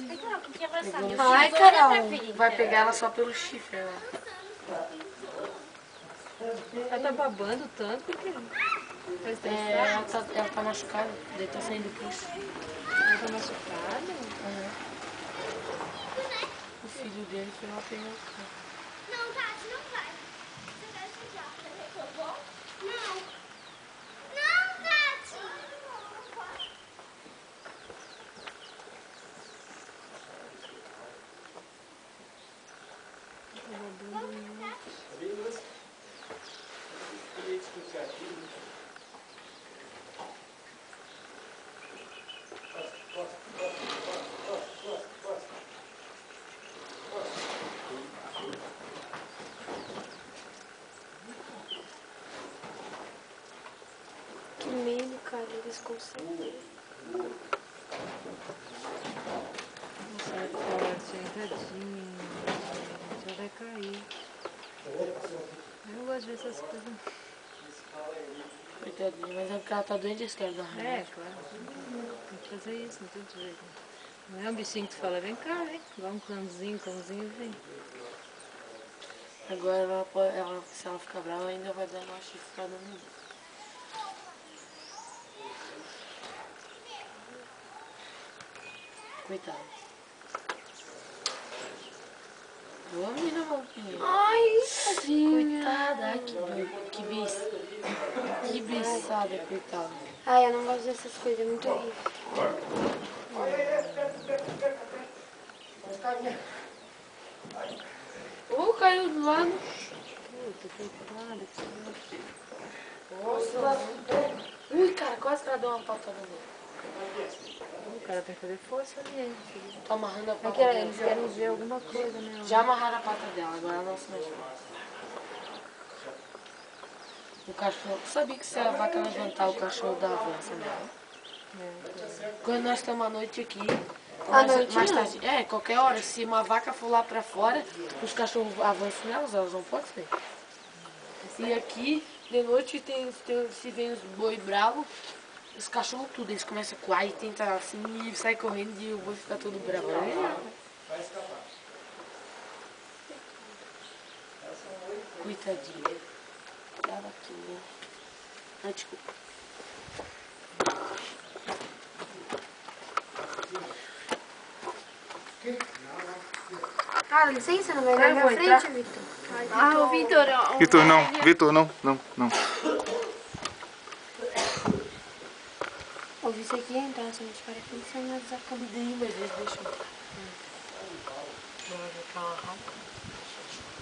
Ai, Carol, o que é abraçar? Ai, Carol. Vai pegar ela só pelo chifre, ela. Ela tá babando tanto porque... Ela tá machucada, daí tá saindo pulso. Ela tá machucada? O filho dele foi lá pegar o carro. Não, Tati, não vai. Você vai sujar, tá bom? Não. Não, Tati. Que medo, cara, eles conseguem. Nossa, é forte, hein? Tadinha. Já vai cair. Eu não gosto de ver essas coisas. Coitadinha, mas é porque ela tá doente, eles querem dar remédio. Claro. Tem que fazer isso, não tem jeito. Não é um bichinho que tu fala, vem cá, vem. Igual um cãozinho vem. Agora se ela ficar brava, ainda vai dar uma chifrada no. Coitada. Boa menina, Malquinha. Ai, tadinha. Coitada, ai, que beiçada, coitada. Ai, eu não gosto dessas coisas, é muito horrível. Caiu do lado. Puta, coitada, que Nossa. Ui, cara, quase que ela deu uma patada nele. o cara tem que fazer força ali, hein? Tô amarrando a É pata que dela. eles querem ver alguma coisa, né? Já amarraram a pata dela, agora ela não se mexe mais. O cachorro... Sabia que se a vaca levantar, o cachorro dá avança nela? Quando nós estamos à noite aqui... À noite mais não. tarde, qualquer hora, se uma vaca for lá pra fora, os cachorros avançam nelas, elas não podem sair. E aqui, de noite, se vem os boi bravos, os cachorros tudo, eles começam a coar e tentam assim, e sai correndo e o boi fica todo bravo. Vai escapar. Coitadinha. Tava aqui, né? Ai, desculpa. Ah, licença, não vai na minha frente, Vitor? Ah, o Vitor, ó. Vitor, não. Vitor, não. Não. Ouvi isso aqui entrar na sua parede, você não avisar como. Daí, mas eles deixam.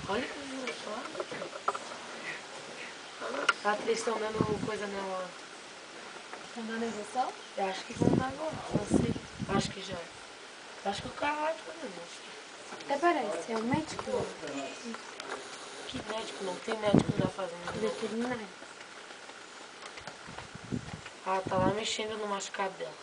Olha que lindo, só. Ah, eles estão dando coisa nela. Estão dando injeção? Eu acho que vão dar agora, não sei. Acho que já. Acho que o carro vai fazer. Até parece, é o médico Que médico? Não tem médico na fazenda. veterinário. Ah, tá lá mexendo no machucado dela.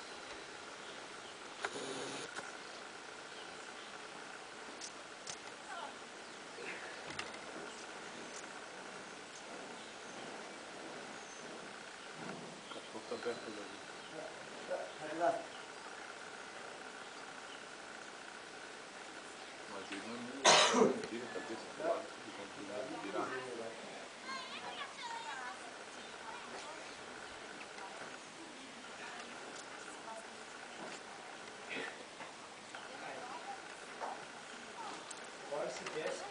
O cachorro tá perto dele. Mas ele não vira a cabeça pro lado, ele virar. Agora se desce.